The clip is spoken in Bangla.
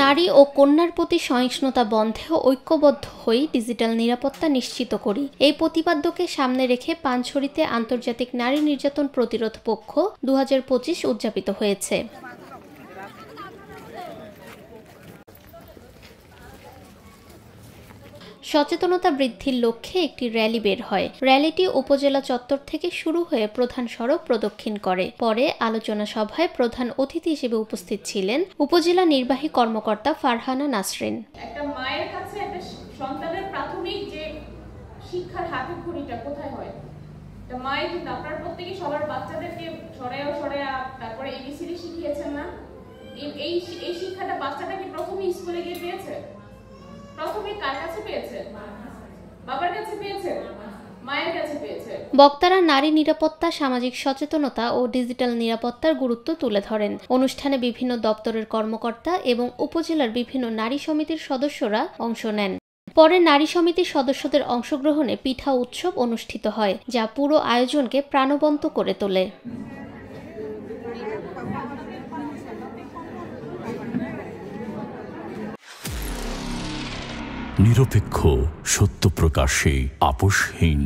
নারী ও কন্যার প্রতি সহিংসতা বন্ধে ঐক্যবদ্ধ হয়ে ডিজিটাল নিরাপত্তা নিশ্চিত করি এই প্রতিপাদ্যকে সামনে রেখে পানছড়িতে আন্তর্জাতিক নারী নির্যাতন প্রতিরোধ পক্ষ 2025 উদযাপিত হয়েছে। সচেতনতা বৃদ্ধির লক্ষ্যে একটি র্যালি বের হয়। র্যালিটি উপজেলা চত্বর থেকে শুরু হয়ে প্রধান সড়ক প্রদক্ষিণ করে। পরে আলোচনা সভায় প্রধান অতিথি হিসেবে উপস্থিত ছিলেন উপজেলা নির্বাহী কর্মকর্তা ফারহানা নাসরিন। একটা মায়ের কাছে একটা সন্তানের প্রাথমিক যে শিক্ষার হাতেখড়িটা কোথায় হয়, তা মায়ের কিন্তু আপনার প্রত্যেকে সবার বাচ্চাদেরকে সরায়া তারপরে এবিসিডি শিখিয়েছেন না? এই শিক্ষাটা বাচ্চাটা কি প্রথমে স্কুলে গিয়ে পেয়েছে? প্রথমে কার কাছে পেয়েছে? বাবার কাছে পেয়েছে? মায়ের কাছে পেয়েছে? বক্তারা নারী নিরাপত্তা, সামাজিক সচেতনতা ও ডিজিটাল নিরাপত্তার গুরুত্ব তুলে ধরেন। অনুষ্ঠানে বিভিন্ন দপ্তরের কর্মকর্তা এবং উপজেলার বিভিন্ন নারী সমিতির সদস্যরা অংশ নেন। পরে নারী সমিতির সদস্যদের অংশগ্রহণে পিঠা উৎসব অনুষ্ঠিত হয়, যা পুরো আয়োজনকে প্রাণবন্ত করে তোলে। নিরপেক্ষ, সত্য প্রকাশে আপোষহীন।